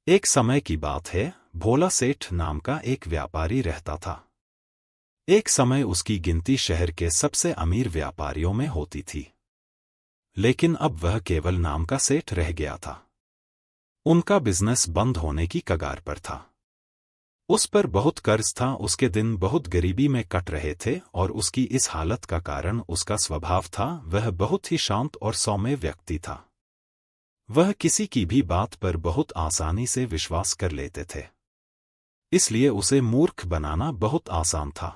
एक समय की बात है, भोला सेठ नाम का एक व्यापारी रहता था। एक समय उसकी गिनती शहर के सबसे अमीर व्यापारियों में होती थी। लेकिन अब वह केवल नाम का सेठ रह गया था। उनका बिजनेस बंद होने की कगार पर था। उस पर बहुत कर्ज था, उसके दिन बहुत गरीबी में कट रहे थे और उसकी इस हालत का कारण उसका स्वभाव था। वह बहुत ही शांत और सौम्य व्यक्ति था। वह किसी की भी बात पर बहुत आसानी से विश्वास कर लेते थे, इसलिए उसे मूर्ख बनाना बहुत आसान था।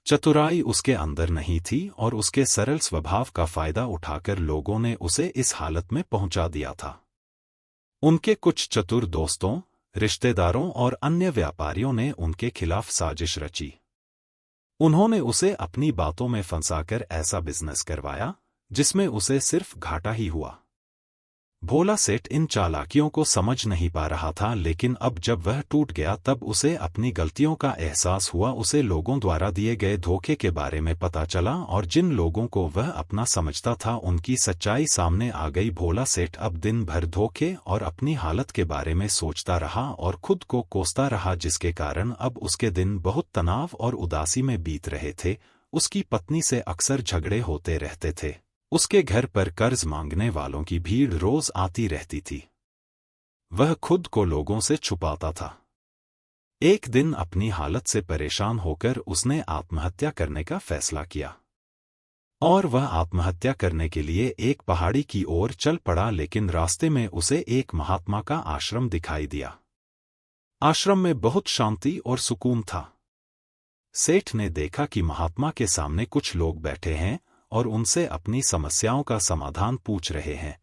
चतुराई उसके अंदर नहीं थी और उसके सरल स्वभाव का फायदा उठाकर लोगों ने उसे इस हालत में पहुंचा दिया था। उनके कुछ चतुर दोस्तों, रिश्तेदारों और अन्य व्यापारियों ने उनके खिलाफ साजिश रची। उन्होंने उसे अपनी बातों में फंसाकर ऐसा बिजनेस करवाया जिसमें उसे सिर्फ घाटा ही हुआ। भोला सेठ इन चालाकियों को समझ नहीं पा रहा था, लेकिन अब जब वह टूट गया तब उसे अपनी गलतियों का एहसास हुआ। उसे लोगों द्वारा दिए गए धोखे के बारे में पता चला और जिन लोगों को वह अपना समझता था उनकी सच्चाई सामने आ गई। भोला सेठ अब दिन भर धोखे और अपनी हालत के बारे में सोचता रहा और खुद को कोसता रहा, जिसके कारण अब उसके दिन बहुत तनाव और उदासी में बीत रहे थे। उसकी पत्नी से अक्सर झगड़े होते रहते थे। उसके घर पर कर्ज मांगने वालों की भीड़ रोज आती रहती थी। वह खुद को लोगों से छुपाता था। एक दिन अपनी हालत से परेशान होकर उसने आत्महत्या करने का फैसला किया और वह आत्महत्या करने के लिए एक पहाड़ी की ओर चल पड़ा। लेकिन रास्ते में उसे एक महात्मा का आश्रम दिखाई दिया। आश्रम में बहुत शांति और सुकून था। सेठ ने देखा कि महात्मा के सामने कुछ लोग बैठे हैं और उनसे अपनी समस्याओं का समाधान पूछ रहे हैं।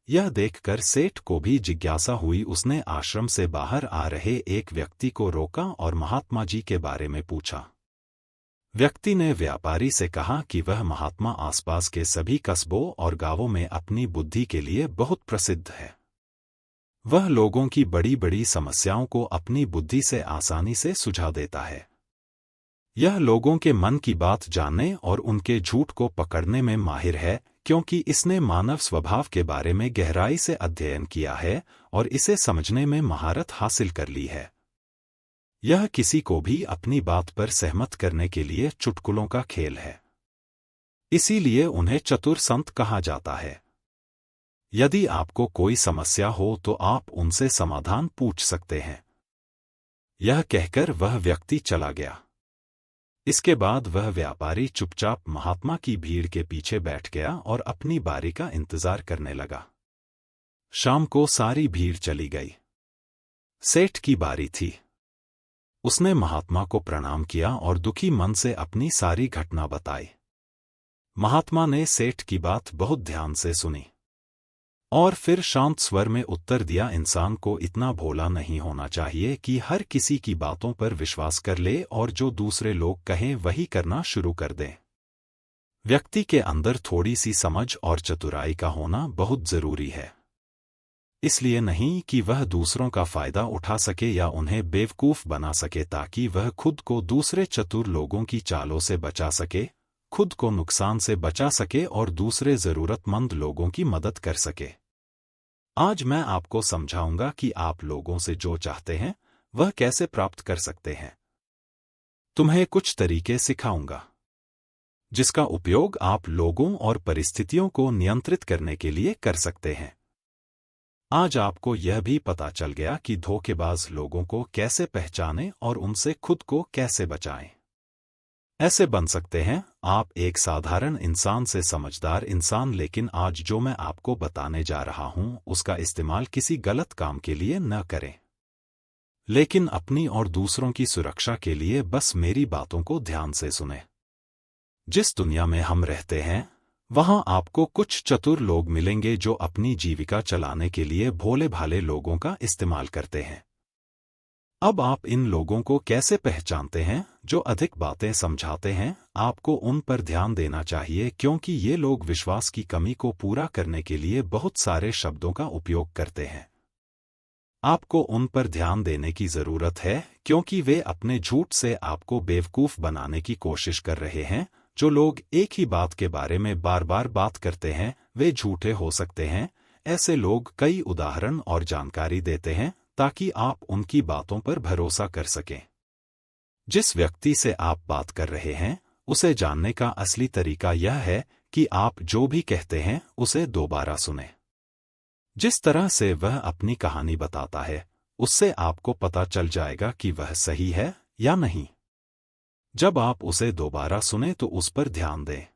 यह देखकर सेठ को भी जिज्ञासा हुई। उसने आश्रम से बाहर आ रहे एक व्यक्ति को रोका और महात्मा जी के बारे में पूछा। व्यक्ति ने व्यापारी से कहा कि वह महात्मा आसपास के सभी कस्बों और गांवों में अपनी बुद्धि के लिए बहुत प्रसिद्ध है। वह लोगों की बड़ी बड़ी समस्याओं को अपनी बुद्धि से आसानी से सुलझा देता है। यह लोगों के मन की बात जानने और उनके झूठ को पकड़ने में माहिर है, क्योंकि इसने मानव स्वभाव के बारे में गहराई से अध्ययन किया है और इसे समझने में महारत हासिल कर ली है। यह किसी को भी अपनी बात पर सहमत करने के लिए चुटकुलों का खेल है। इसीलिए उन्हें चतुर संत कहा जाता है। यदि आपको कोई समस्या हो तो आप उनसे समाधान पूछ सकते हैं। यह कहकर वह व्यक्ति चला गया। इसके बाद वह व्यापारी चुपचाप महात्मा की भीड़ के पीछे बैठ गया और अपनी बारी का इंतजार करने लगा। शाम को सारी भीड़ चली गई। सेठ की बारी थी। उसने महात्मा को प्रणाम किया और दुखी मन से अपनी सारी घटना बताई। महात्मा ने सेठ की बात बहुत ध्यान से सुनी और फिर शांत स्वर में उत्तर दिया, इंसान को इतना भोला नहीं होना चाहिए कि हर किसी की बातों पर विश्वास कर ले और जो दूसरे लोग कहें वही करना शुरू कर दें। व्यक्ति के अंदर थोड़ी सी समझ और चतुराई का होना बहुत जरूरी है। इसलिए नहीं कि वह दूसरों का फायदा उठा सके या उन्हें बेवकूफ बना सके, ताकि वह खुद को दूसरे चतुर लोगों की चालों से बचा सके, खुद को नुकसान से बचा सके और दूसरे जरूरतमंद लोगों की मदद कर सके। आज मैं आपको समझाऊंगा कि आप लोगों से जो चाहते हैं वह कैसे प्राप्त कर सकते हैं। तुम्हें कुछ तरीके सिखाऊंगा जिसका उपयोग आप लोगों और परिस्थितियों को नियंत्रित करने के लिए कर सकते हैं। आज आपको यह भी पता चल गया कि धोखेबाज लोगों को कैसे पहचानें और उनसे खुद को कैसे बचाएं। ऐसे बन सकते हैं आप एक साधारण इंसान से समझदार इंसान। लेकिन आज जो मैं आपको बताने जा रहा हूं उसका इस्तेमाल किसी गलत काम के लिए न करें, लेकिन अपनी और दूसरों की सुरक्षा के लिए बस मेरी बातों को ध्यान से सुनें। जिस दुनिया में हम रहते हैं वहां आपको कुछ चतुर लोग मिलेंगे जो अपनी जीविका चलाने के लिए भोले भाले लोगों का इस्तेमाल करते हैं। अब आप इन लोगों को कैसे पहचानते हैं जो अधिक बातें समझाते हैं? आपको उन पर ध्यान देना चाहिए, क्योंकि ये लोग विश्वास की कमी को पूरा करने के लिए बहुत सारे शब्दों का उपयोग करते हैं। आपको उन पर ध्यान देने की जरूरत है, क्योंकि वे अपने झूठ से आपको बेवकूफ बनाने की कोशिश कर रहे हैं। जो लोग एक ही बात के बारे में बार बार बात करते हैं वे झूठे हो सकते हैं। ऐसे लोग कई उदाहरण और जानकारी देते हैं ताकि आप उनकी बातों पर भरोसा कर सकें। जिस व्यक्ति से आप बात कर रहे हैं, उसे जानने का असली तरीका यह है कि आप जो भी कहते हैं उसे दोबारा सुनें। जिस तरह से वह अपनी कहानी बताता है, उससे आपको पता चल जाएगा कि वह सही है या नहीं। जब आप उसे दोबारा सुने तो उस पर ध्यान दें।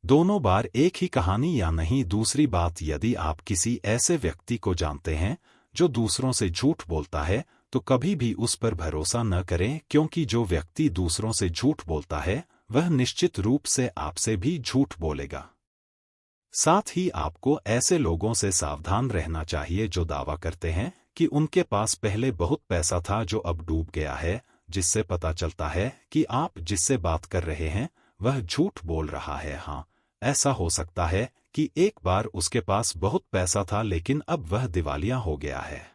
दोनों बार एक ही कहानी या नहीं। दूसरी बात, यदि आप किसी ऐसे व्यक्ति को जानते हैं जो दूसरों से झूठ बोलता है, तो कभी भी उस पर भरोसा न करें, क्योंकि जो व्यक्ति दूसरों से झूठ बोलता है वह निश्चित रूप से आपसे भी झूठ बोलेगा। साथ ही आपको ऐसे लोगों से सावधान रहना चाहिए जो दावा करते हैं कि उनके पास पहले बहुत पैसा था जो अब डूब गया है, जिससे पता चलता है कि आप जिससे बात कर रहे हैं वह झूठ बोल रहा है। हाँ, ऐसा हो सकता है कि एक बार उसके पास बहुत पैसा था लेकिन अब वह दिवालिया हो गया है।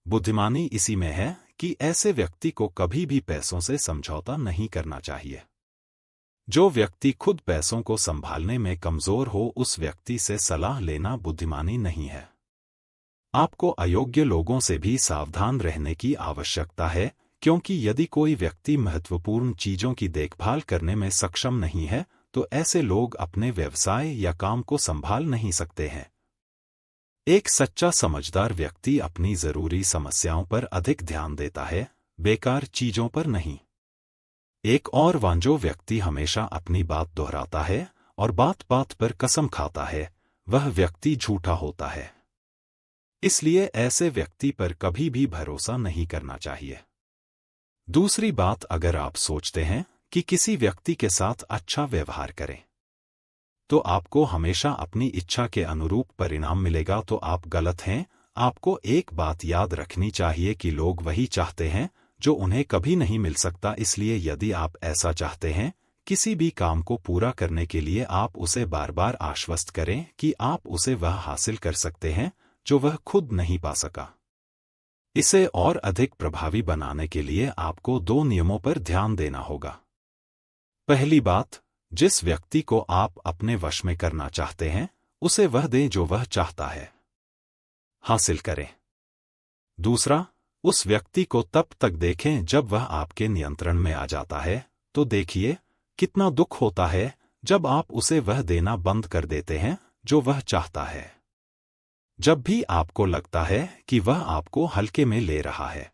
बुद्धिमानी इसी में है कि ऐसे व्यक्ति को कभी भी पैसों से समझौता नहीं करना चाहिए। जो व्यक्ति खुद पैसों को संभालने में कमजोर हो, उस व्यक्ति से सलाह लेना बुद्धिमानी नहीं है। आपको अयोग्य लोगों से भी सावधान रहने की आवश्यकता है, क्योंकि यदि कोई व्यक्ति महत्वपूर्ण चीजों की देखभाल करने में सक्षम नहीं है, तो ऐसे लोग अपने व्यवसाय या काम को संभाल नहीं सकते हैं। एक सच्चा समझदार व्यक्ति अपनी जरूरी समस्याओं पर अधिक ध्यान देता है, बेकार चीजों पर नहीं। एक और वांजो व्यक्ति हमेशा अपनी बात दोहराता है और बात बात पर कसम खाता है, वह व्यक्ति झूठा होता है। इसलिए ऐसे व्यक्ति पर कभी भी भरोसा नहीं करना चाहिए। दूसरी बात, अगर आप सोचते हैं कि किसी व्यक्ति के साथ अच्छा व्यवहार करें तो आपको हमेशा अपनी इच्छा के अनुरूप परिणाम मिलेगा, तो आप गलत हैं। आपको एक बात याद रखनी चाहिए कि लोग वही चाहते हैं जो उन्हें कभी नहीं मिल सकता। इसलिए यदि आप ऐसा चाहते हैं, किसी भी काम को पूरा करने के लिए आप उसे बार बार आश्वस्त करें कि आप उसे वह हासिल कर सकते हैं जो वह खुद नहीं पा सका। इसे और अधिक प्रभावी बनाने के लिए आपको 2 नियमों पर ध्यान देना होगा। पहली बात, जिस व्यक्ति को आप अपने वश में करना चाहते हैं, उसे वह दें जो वह चाहता है, हासिल करें। दूसरा, उस व्यक्ति को तब तक देखें जब वह आपके नियंत्रण में आ जाता है। तो देखिए कितना दुख होता है जब आप उसे वह देना बंद कर देते हैं जो वह चाहता है। जब भी आपको लगता है कि वह आपको हल्के में ले रहा है,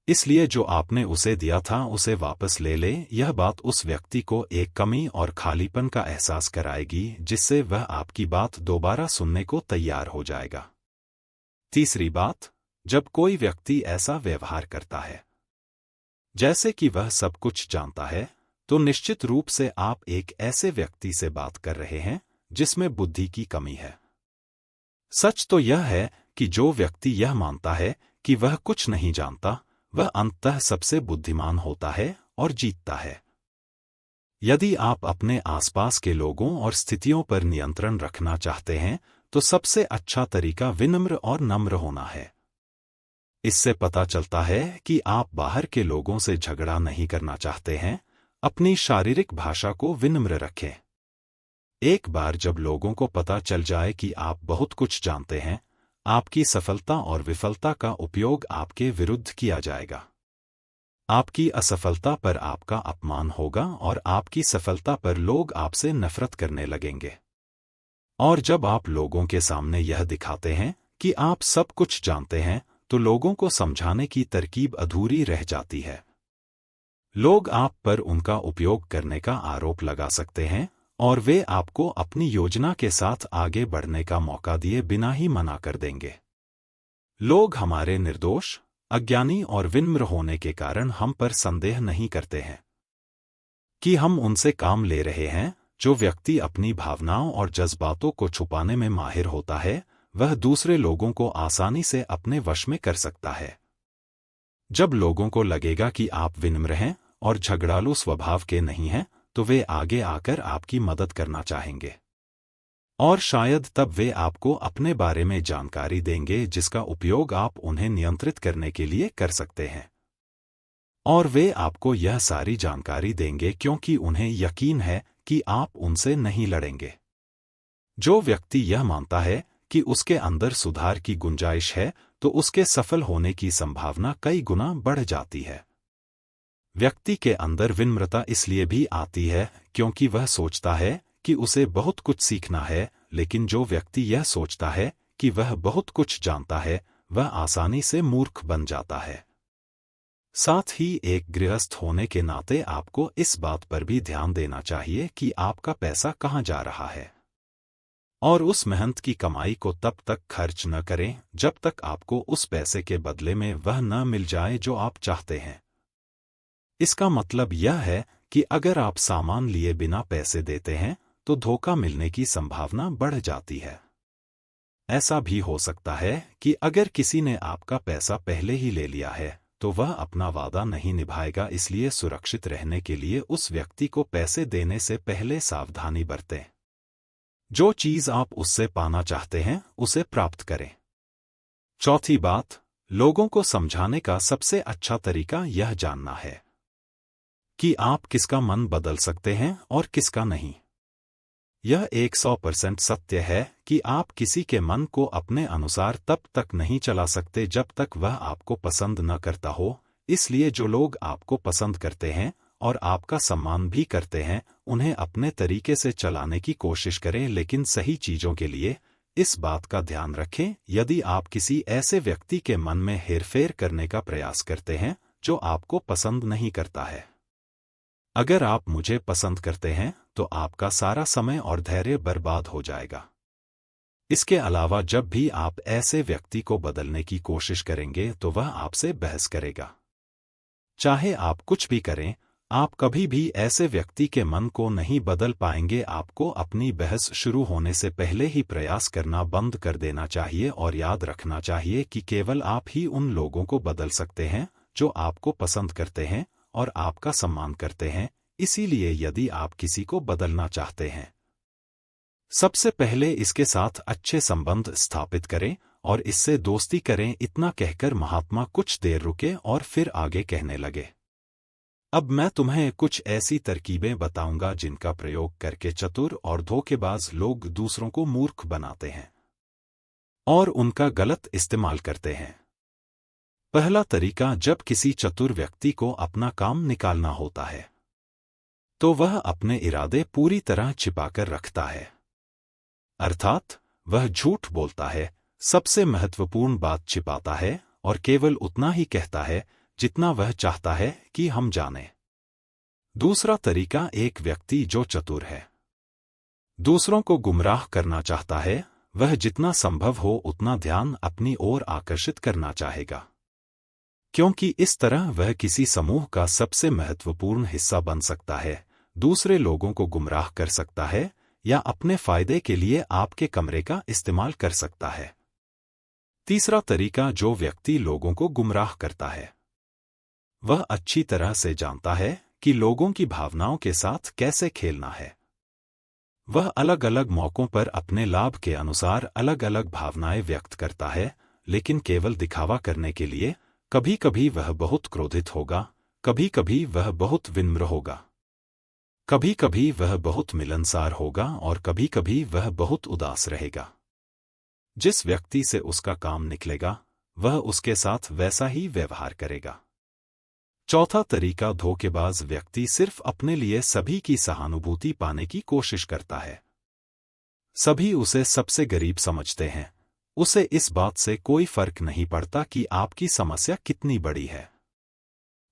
इसलिए जो आपने उसे दिया था उसे वापस ले ले। यह बात उस व्यक्ति को एक कमी और खालीपन का एहसास कराएगी, जिससे वह आपकी बात दोबारा सुनने को तैयार हो जाएगा। तीसरी बात, जब कोई व्यक्ति ऐसा व्यवहार करता है जैसे कि वह सब कुछ जानता है, तो निश्चित रूप से आप एक ऐसे व्यक्ति से बात कर रहे हैं जिसमें बुद्धि की कमी है। सच तो यह है कि जो व्यक्ति यह मानता है कि वह कुछ नहीं जानता, वह अंततः सबसे बुद्धिमान होता है और जीतता है। यदि आप अपने आसपास के लोगों और स्थितियों पर नियंत्रण रखना चाहते हैं, तो सबसे अच्छा तरीका विनम्र और नम्र होना है। इससे पता चलता है कि आप बाहर के लोगों से झगड़ा नहीं करना चाहते हैं। अपनी शारीरिक भाषा को विनम्र रखें। एक बार जब लोगों को पता चल जाए कि आप बहुत कुछ जानते हैं, आपकी सफलता और विफलता का उपयोग आपके विरुद्ध किया जाएगा। आपकी असफलता पर आपका अपमान होगा और आपकी सफलता पर लोग आपसे नफरत करने लगेंगे। और जब आप लोगों के सामने यह दिखाते हैं कि आप सब कुछ जानते हैं, तो लोगों को समझाने की तरकीब अधूरी रह जाती है। लोग आप पर उनका उपयोग करने का आरोप लगा सकते हैं और वे आपको अपनी योजना के साथ आगे बढ़ने का मौका दिए बिना ही मना कर देंगे। लोग हमारे निर्दोष, अज्ञानी और विनम्र होने के कारण हम पर संदेह नहीं करते हैं कि हम उनसे काम ले रहे हैं। जो व्यक्ति अपनी भावनाओं और जज्बातों को छुपाने में माहिर होता है, वह दूसरे लोगों को आसानी से अपने वश में कर सकता है। जब लोगों को लगेगा कि आप विनम्र हैं और झगड़ालू स्वभाव के नहीं हैं, तो वे आगे आकर आपकी मदद करना चाहेंगे। और शायद तब वे आपको अपने बारे में जानकारी देंगे जिसका उपयोग आप उन्हें नियंत्रित करने के लिए कर सकते हैं। और वे आपको यह सारी जानकारी देंगे क्योंकि उन्हें यकीन है कि आप उनसे नहीं लड़ेंगे। जो व्यक्ति यह मानता है कि उसके अंदर सुधार की गुंजाइश है, तो उसके सफल होने की संभावना कई गुना बढ़ जाती है। व्यक्ति के अंदर विनम्रता इसलिए भी आती है क्योंकि वह सोचता है कि उसे बहुत कुछ सीखना है, लेकिन जो व्यक्ति यह सोचता है कि वह बहुत कुछ जानता है, वह आसानी से मूर्ख बन जाता है। साथ ही एक गृहस्थ होने के नाते आपको इस बात पर भी ध्यान देना चाहिए कि आपका पैसा कहाँ जा रहा है, और उस मेहनत की कमाई को तब तक खर्च न करें जब तक आपको उस पैसे के बदले में वह न मिल जाए जो आप चाहते हैं। इसका मतलब यह है कि अगर आप सामान लिए बिना पैसे देते हैं तो धोखा मिलने की संभावना बढ़ जाती है। ऐसा भी हो सकता है कि अगर किसी ने आपका पैसा पहले ही ले लिया है तो वह अपना वादा नहीं निभाएगा, इसलिए सुरक्षित रहने के लिए उस व्यक्ति को पैसे देने से पहले सावधानी बरतें। जो चीज आप उससे पाना चाहते हैं उसे प्राप्त करें। चौथी बात, लोगों को समझाने का सबसे अच्छा तरीका यह जानना है कि आप किसका मन बदल सकते हैं और किसका नहीं। यह 100% सत्य है कि आप किसी के मन को अपने अनुसार तब तक नहीं चला सकते जब तक वह आपको पसंद न करता हो। इसलिए जो लोग आपको पसंद करते हैं और आपका सम्मान भी करते हैं, उन्हें अपने तरीके से चलाने की कोशिश करें, लेकिन सही चीजों के लिए। इस बात का ध्यान रखें, यदि आप किसी ऐसे व्यक्ति के मन में हेरफेर करने का प्रयास करते हैं जो आपको पसंद नहीं करता है। अगर आप मुझे पसंद करते हैं तो आपका सारा समय और धैर्य बर्बाद हो जाएगा। इसके अलावा जब भी आप ऐसे व्यक्ति को बदलने की कोशिश करेंगे तो वह आपसे बहस करेगा। चाहे आप कुछ भी करें, आप कभी भी ऐसे व्यक्ति के मन को नहीं बदल पाएंगे। आपको अपनी बहस शुरू होने से पहले ही प्रयास करना बंद कर देना चाहिए और याद रखना चाहिए कि केवल आप ही उन लोगों को बदल सकते हैं जो आपको पसंद करते हैं और आपका सम्मान करते हैं। इसीलिए यदि आप किसी को बदलना चाहते हैं, सबसे पहले इसके साथ अच्छे संबंध स्थापित करें और इससे दोस्ती करें। इतना कहकर महात्मा कुछ देर रुके और फिर आगे कहने लगे, अब मैं तुम्हें कुछ ऐसी तरकीबें बताऊंगा जिनका प्रयोग करके चतुर और धोखेबाज लोग दूसरों को मूर्ख बनाते हैं और उनका गलत इस्तेमाल करते हैं। पहला तरीका, जब किसी चतुर व्यक्ति को अपना काम निकालना होता है तो वह अपने इरादे पूरी तरह छिपाकर रखता है, अर्थात वह झूठ बोलता है, सबसे महत्वपूर्ण बात छिपाता है और केवल उतना ही कहता है जितना वह चाहता है कि हम जानें। दूसरा तरीका, एक व्यक्ति जो चतुर है, दूसरों को गुमराह करना चाहता है, वह जितना संभव हो उतना ध्यान अपनी ओर आकर्षित करना चाहेगा, क्योंकि इस तरह वह किसी समूह का सबसे महत्वपूर्ण हिस्सा बन सकता है, दूसरे लोगों को गुमराह कर सकता है या अपने फायदे के लिए आपके कमरे का इस्तेमाल कर सकता है। तीसरा तरीका, जो व्यक्ति लोगों को गुमराह करता है, वह अच्छी तरह से जानता है कि लोगों की भावनाओं के साथ कैसे खेलना है। वह अलग अलग मौकों पर अपने लाभ के अनुसार अलग अलग भावनाएं व्यक्त करता है, लेकिन केवल दिखावा करने के लिए। कभी कभी वह बहुत क्रोधित होगा, कभी कभी वह बहुत विनम्र होगा, कभी कभी वह बहुत मिलनसार होगा और कभी कभी वह बहुत उदास रहेगा। जिस व्यक्ति से उसका काम निकलेगा वह उसके साथ वैसा ही व्यवहार करेगा। चौथा तरीका, धोखेबाज व्यक्ति सिर्फ अपने लिए सभी की सहानुभूति पाने की कोशिश करता है। सभी उसे सबसे गरीब समझते हैं, उसे इस बात से कोई फर्क नहीं पड़ता कि आपकी समस्या कितनी बड़ी है।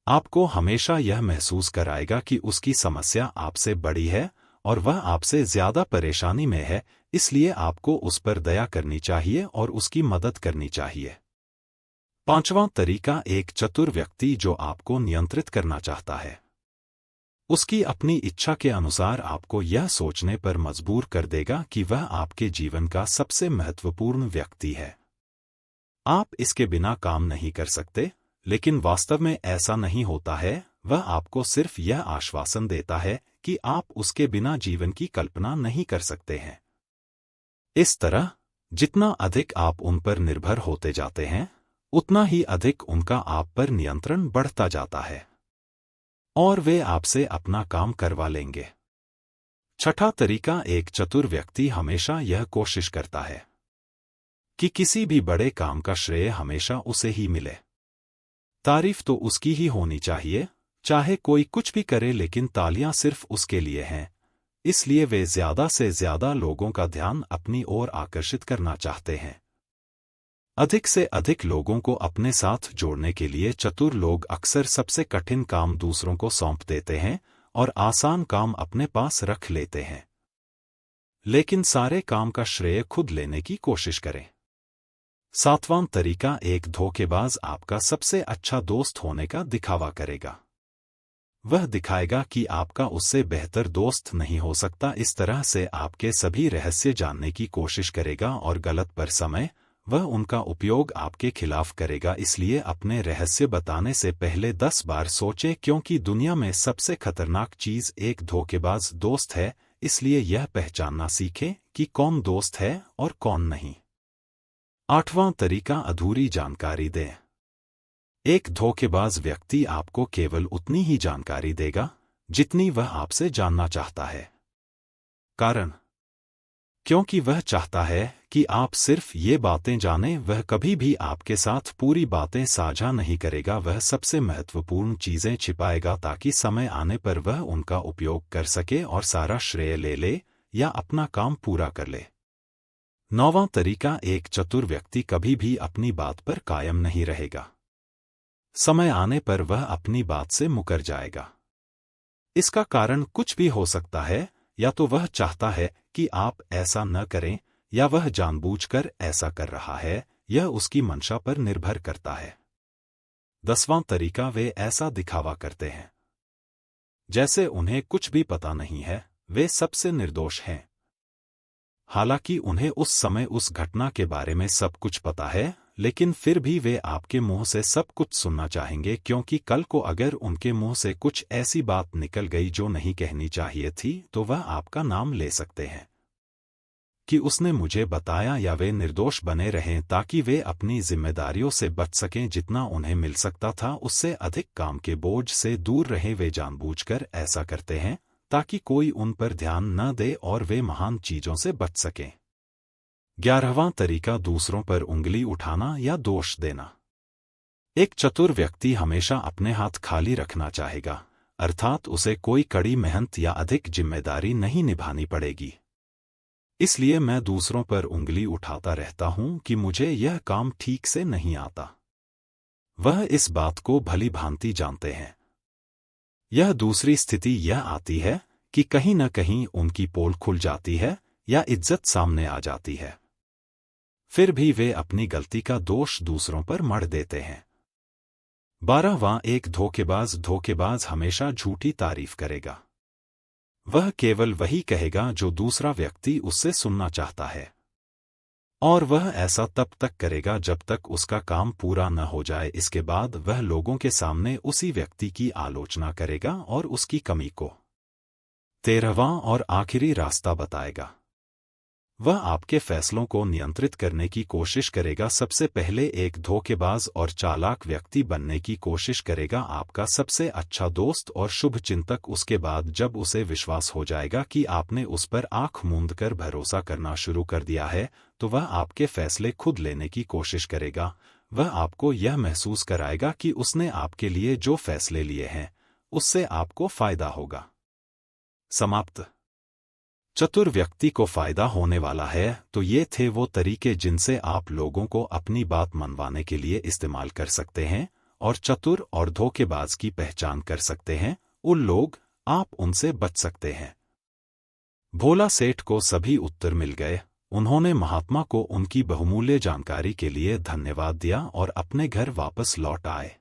आपको हमेशा यह महसूस कराएगा कि उसकी समस्या आपसे बड़ी है और वह आपसे ज्यादा परेशानी में है, इसलिए आपको उस पर दया करनी चाहिए और उसकी मदद करनी चाहिए। पांचवां तरीका, एक चतुर व्यक्ति जो आपको नियंत्रित करना चाहता है, उसकी अपनी इच्छा के अनुसार आपको यह सोचने पर मजबूर कर देगा कि वह आपके जीवन का सबसे महत्वपूर्ण व्यक्ति है। आप इसके बिना काम नहीं कर सकते, लेकिन वास्तव में ऐसा नहीं होता है। वह आपको सिर्फ यह आश्वासन देता है कि आप उसके बिना जीवन की कल्पना नहीं कर सकते हैं। इस तरह जितना अधिक आप उन पर निर्भर होते जाते हैं, उतना ही अधिक उनका आप पर नियंत्रण बढ़ता जाता है और वे आपसे अपना काम करवा लेंगे। छठा तरीका, एक चतुर व्यक्ति हमेशा यह कोशिश करता है कि किसी भी बड़े काम का श्रेय हमेशा उसे ही मिले। तारीफ तो उसकी ही होनी चाहिए, चाहे कोई कुछ भी करे, लेकिन तालियां सिर्फ उसके लिए हैं। इसलिए वे ज्यादा से ज्यादा लोगों का ध्यान अपनी ओर आकर्षित करना चाहते हैं। अधिक से अधिक लोगों को अपने साथ जोड़ने के लिए चतुर लोग अक्सर सबसे कठिन काम दूसरों को सौंप देते हैं और आसान काम अपने पास रख लेते हैं। लेकिन सारे काम का श्रेय खुद लेने की कोशिश करें। 7वां तरीका, एक धोखेबाज आपका सबसे अच्छा दोस्त होने का दिखावा करेगा। वह दिखाएगा कि आपका उससे बेहतर दोस्त नहीं हो सकता। इस तरह से आपके सभी रहस्य जानने की कोशिश करेगा और गलत पर समय वह उनका उपयोग आपके खिलाफ करेगा। इसलिए अपने रहस्य बताने से पहले 10 बार सोचें, क्योंकि दुनिया में सबसे खतरनाक चीज एक धोखेबाज दोस्त है। इसलिए यह पहचानना सीखें कि कौन दोस्त है और कौन नहीं। 8वां तरीका, अधूरी जानकारी दें। एक धोखेबाज व्यक्ति आपको केवल उतनी ही जानकारी देगा जितनी वह आपसे जानना चाहता है। कारण, क्योंकि वह चाहता है कि आप सिर्फ ये बातें जानें। वह कभी भी आपके साथ पूरी बातें साझा नहीं करेगा। वह सबसे महत्वपूर्ण चीजें छिपाएगा ताकि समय आने पर वह उनका उपयोग कर सके और सारा श्रेय ले ले या अपना काम पूरा कर ले। 9वां तरीका, एक चतुर व्यक्ति कभी भी अपनी बात पर कायम नहीं रहेगा। समय आने पर वह अपनी बात से मुकर जाएगा। इसका कारण कुछ भी हो सकता है, या तो वह चाहता है कि आप ऐसा न करें, या वह जानबूझकर ऐसा कर रहा है। यह उसकी मंशा पर निर्भर करता है। 10वां तरीका, वे ऐसा दिखावा करते हैं जैसे उन्हें कुछ भी पता नहीं है। वे सबसे निर्दोष हैं, हालांकि उन्हें उस समय उस घटना के बारे में सब कुछ पता है, लेकिन फिर भी वे आपके मुंह से सब कुछ सुनना चाहेंगे, क्योंकि कल को अगर उनके मुंह से कुछ ऐसी बात निकल गई जो नहीं कहनी चाहिए थी, तो वह आपका नाम ले सकते हैं कि उसने मुझे बताया, या वे निर्दोष बने रहें ताकि वे अपनी जिम्मेदारियों से बच सकें। जितना उन्हें मिल सकता था उससे अधिक काम के बोझ से दूर रहें। वे जानबूझकर ऐसा करते हैं ताकि कोई उन पर ध्यान न दे और वे महान चीजों से बच सकें। 11वां तरीका, दूसरों पर उंगली उठाना या दोष देना। एक चतुर व्यक्ति हमेशा अपने हाथ खाली रखना चाहेगा, अर्थात उसे कोई कड़ी मेहनत या अधिक जिम्मेदारी नहीं निभानी पड़ेगी। इसलिए मैं दूसरों पर उंगली उठाता रहता हूं कि मुझे यह काम ठीक से नहीं आता। वह इस बात को भली भांति जानते हैं। यह दूसरी स्थिति यह आती है कि कहीं न कहीं उनकी पोल खुल जाती है या इज्जत सामने आ जाती है। फिर भी वे अपनी गलती का दोष दूसरों पर मढ़ देते हैं। 12वां, एक धोखेबाज हमेशा झूठी तारीफ करेगा। वह केवल वही कहेगा जो दूसरा व्यक्ति उससे सुनना चाहता है, और वह ऐसा तब तक करेगा जब तक उसका काम पूरा न हो जाए। इसके बाद वह लोगों के सामने उसी व्यक्ति की आलोचना करेगा और उसकी कमी को। 13वां और आखिरी रास्ता बताएगा। वह आपके फैसलों को नियंत्रित करने की कोशिश करेगा। सबसे पहले एक धोखेबाज और चालाक व्यक्ति बनने की कोशिश करेगा, आपका सबसे अच्छा दोस्त और शुभचिंतक। उसके बाद जब उसे विश्वास हो जाएगा कि आपने उस पर आंख मूंद कर भरोसा करना शुरू कर दिया है, तो वह आपके फैसले खुद लेने की कोशिश करेगा। वह आपको यह महसूस कराएगा कि उसने आपके लिए जो फैसले लिए हैं उससे आपको फायदा होगा। समाप्त। चतुर व्यक्ति को फायदा होने वाला है। तो ये थे वो तरीके जिनसे आप लोगों को अपनी बात मनवाने के लिए इस्तेमाल कर सकते हैं और चतुर और धोखेबाज की पहचान कर सकते हैं। उन लोग, आप उनसे बच सकते हैं। भोला सेठ को सभी उत्तर मिल गए। उन्होंने महात्मा को उनकी बहुमूल्य जानकारी के लिए धन्यवाद दिया और अपने घर वापस लौट आए।